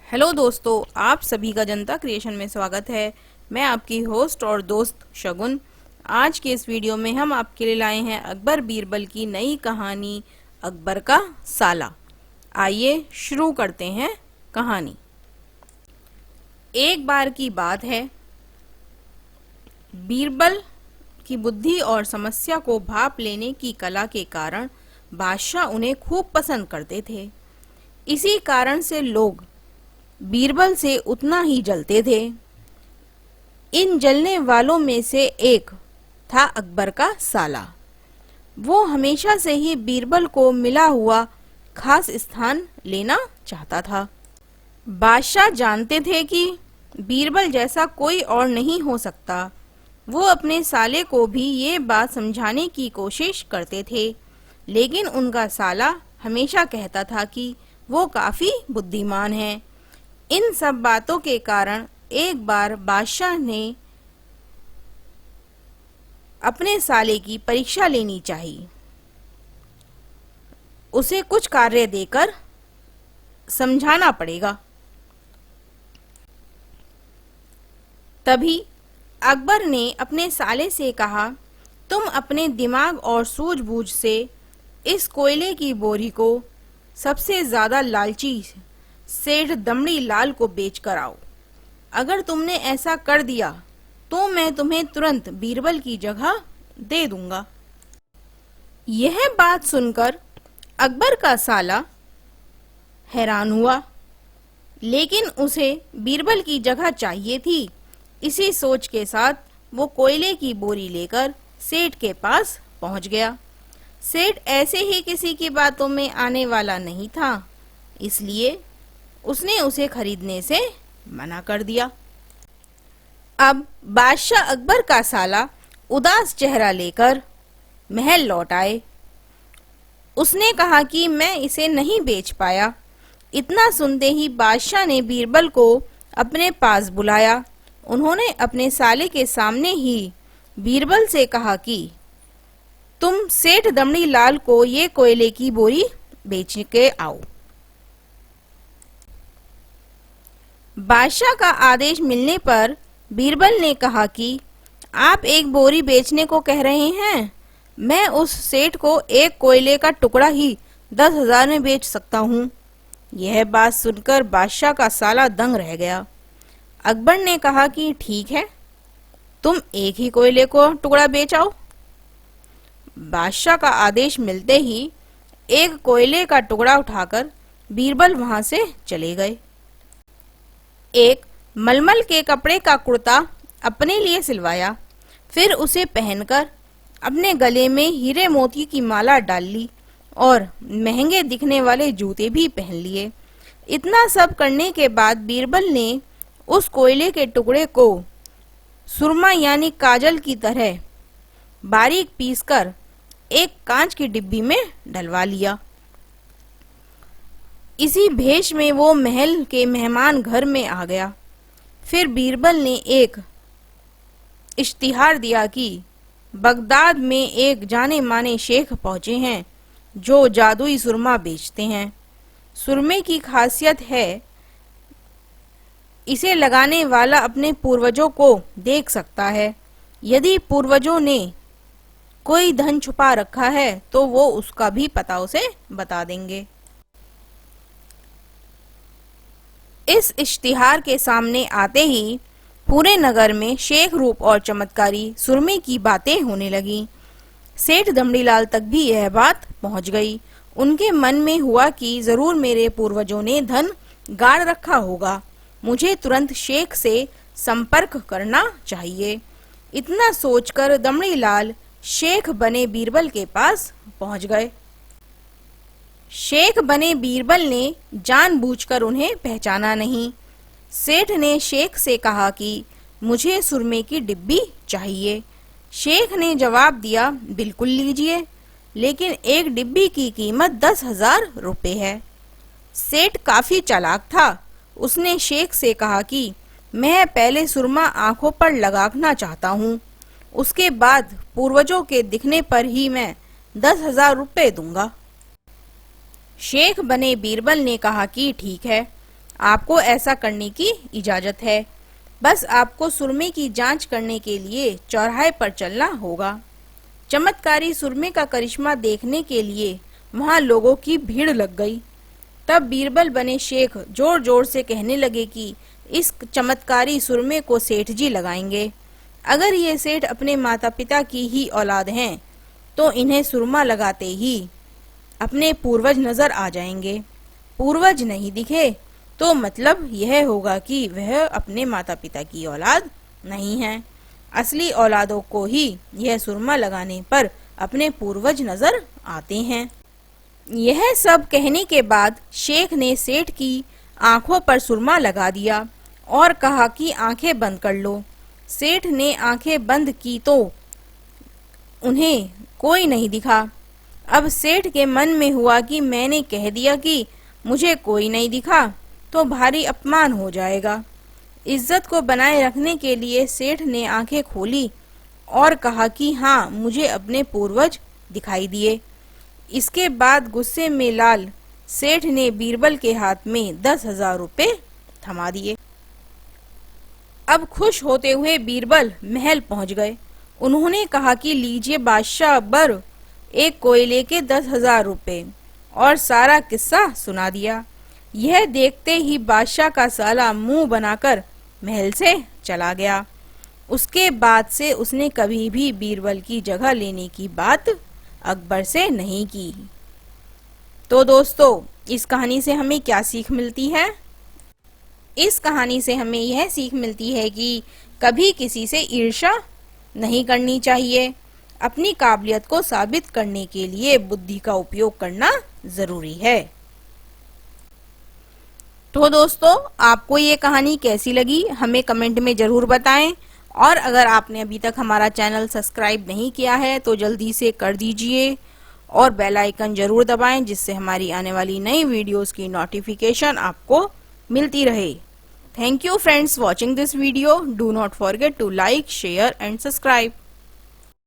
Hello दोस्तों, आप सभी का जनता क्रिएशन में स्वागत है। मैं आपकी होस्ट और दोस्त शगुन। आज के इस वीडियो में हम आपके लिए लाए हैं अकबर बीरबल की नई कहानी अकबर का साला। आइए शुरू करते हैं कहानी। एक बार की बात है, बीरबल की बुद्धि और समस्या को भांप लेने की कला के कारण बादशाह उन्हें खूब पसंद करते थे। इसी कारण से लोग बीरबल से उतना ही जलते थे। इन जलने वालों में से एक था अकबर का साला। वो हमेशा से ही बीरबल को मिला हुआ खास स्थान लेना चाहता था। बादशाह जानते थे कि बीरबल जैसा कोई और नहीं हो सकता। वो अपने साले को भी ये बात समझाने की कोशिश करते थे, लेकिन उनका साला हमेशा कहता था कि वो काफी बुद्धिमान है। इन सब बातों के कारण एक बार बादशाह ने अपने साले की परीक्षा लेनी चाहिए। उसे कुछ कार्य देकर समझाना पड़ेगा। तभी अकबर ने अपने साले से कहा, तुम अपने दिमाग और सूझबूझ से इस कोयले की बोरी को सबसे ज्यादा लालची सेठ दमड़ी लाल को बेच कर आओ। अगर तुमने ऐसा कर दिया तो मैं तुम्हें तुरंत बीरबल की जगह दे दूंगा। यह बात सुनकर अकबर का साला हैरान हुआ, लेकिन उसे बीरबल की जगह चाहिए थी। इसी सोच के साथ वो कोयले की बोरी लेकर सेठ के पास पहुंच गया। सेठ ऐसे ही किसी की बातों में आने वाला नहीं था, इसलिए उसने उसे खरीदने से मना कर दिया। अब बादशाह अकबर का साला उदास चेहरा लेकर महल लौट आए। उसने कहा कि मैं इसे नहीं बेच पाया। इतना सुनते ही बादशाह ने बीरबल को अपने पास बुलाया। उन्होंने अपने साले के सामने ही बीरबल से कहा कि तुम सेठ दमड़ी लाल को ये कोयले की बोरी बेच के आओ। बादशाह का आदेश मिलने पर बीरबल ने कहा कि आप एक बोरी बेचने को कह रहे हैं? मैं उस सेठ को एक कोयले का टुकड़ा ही 10,000 में बेच सकता हूँ। यह बात सुनकर बादशाह का साला दंग रह गया। अकबर ने कहा कि ठीक है, तुम एक ही कोयले को टुकड़ा बेच आओ। बादशाह का आदेश मिलते ही एक कोयले का टुकड़ा उठाकर बीरबल वहां से चले गए। एक मलमल के कपड़े का कुर्ता अपने लिए सिलवाया, फिर उसे पहनकर अपने गले में हीरे मोती की माला डाल ली और महंगे दिखने वाले जूते भी पहन लिए। इतना सब करने के बाद बीरबल ने उस कोयले के टुकड़े को सुरमा यानी काजल की तरह बारीक पीसकर एक कांच की डिब्बी में डलवा लिया। इसी भेष में वो महल के मेहमान घर में आ गया। फिर बीरबल ने एक इश्तिहार दिया कि बगदाद में एक जाने माने शेख पहुंचे हैं जो जादुई सुरमा बेचते हैं। सुरमे की खासियत है, इसे लगाने वाला अपने पूर्वजों को देख सकता है। यदि पूर्वजों ने कोई धन छुपा रखा है तो वो उसका भी पता उसे बता देंगे। इस इश्तिहार के सामने आते ही पूरे नगर में शेख रूप और चमत्कारी सुरमे की बातें होने लगी। सेठ दमड़ीलाल तक भी यह बात पहुंच गई। उनके मन में हुआ कि जरूर मेरे पूर्वजों ने धन गाड़ रखा होगा। मुझे तुरंत शेख से संपर्क करना चाहिए। इतना सोचकर दमड़ीलाल शेख बने बीरबल के पास पहुंच गए। शेख बने बीरबल ने जानबूझकर उन्हें पहचाना नहीं। सेठ ने शेख से कहा कि मुझे सुरमे की डिब्बी चाहिए। शेख ने जवाब दिया, बिल्कुल लीजिए, लेकिन एक डिब्बी की कीमत 10,000 रुपए है। सेठ काफी चालाक था। उसने शेख से कहा कि मैं पहले सुरमा आंखों पर लगाना चाहता हूँ, उसके बाद पूर्वजों के दिखने पर ही मैं 10,000 रुपए दूंगा। शेख बने बीरबल ने कहा कि ठीक है, आपको ऐसा करने की इजाजत है। बस आपको सुरमे की जांच करने के लिए चौराहे पर चलना होगा। चमत्कारी सुरमे का करिश्मा देखने के लिए वहां लोगों की भीड़ लग गई। तब बीरबल बने शेख जोर जोर से कहने लगे कि इस चमत्कारी सुरमे को सेठ जी लगाएंगे। अगर ये सेठ अपने माता पिता की ही औलाद हैं तो इन्हें सुरमा लगाते ही अपने पूर्वज नजर आ जाएंगे। पूर्वज नहीं दिखे तो मतलब यह होगा कि वह अपने माता पिता की औलाद नहीं है। असली औलादों को ही यह सुरमा लगाने पर अपने पूर्वज नजर आते हैं। यह सब कहने के बाद शेख ने सेठ की आंखों पर सुरमा लगा दिया और कहा कि आंखें बंद कर लो। सेठ ने आंखें बंद की तो उन्हें कोई नहीं दिखा। अब सेठ के मन में हुआ कि मैंने कह दिया कि मुझे कोई नहीं दिखा तो भारी अपमान हो जाएगा। इज्जत को बनाए रखने के लिए सेठ ने आंखें खोली और कहा कि हाँ, मुझे अपने पूर्वज दिखाई दिए। इसके बाद गुस्से में लाल सेठ ने बीरबल के हाथ में 10,000 रुपए थमा दिए। अब खुश होते हुए बीरबल महल पहुंच गए। उन्होंने कहा कि लीजिए बादशाह अकबर, एक कोयले के 10,000 रुपए, और सारा किस्सा सुना दिया। यह देखते ही बादशाह का साला मुंह बनाकर महल से चला गया। उसके बाद से उसने कभी भी बीरबल की जगह लेने की बात अकबर से नहीं की। तो दोस्तों, इस कहानी से हमें क्या सीख मिलती है? इस कहानी से हमें यह सीख मिलती है कि कभी किसी से ईर्ष्या नहीं करनी चाहिए। अपनी काबिलियत को साबित करने के लिए बुद्धि का उपयोग करना जरूरी है। तो दोस्तों, आपको ये कहानी कैसी लगी हमें कमेंट में जरूर बताएं। और अगर आपने अभी तक हमारा चैनल सब्सक्राइब नहीं किया है तो जल्दी से कर दीजिए और बेल आइकन जरूर दबाएं, जिससे हमारी आने वाली नई वीडियोस की नोटिफिकेशन आपको मिलती रहे। Thank you friends watching this video. Do not forget to like, share and subscribe.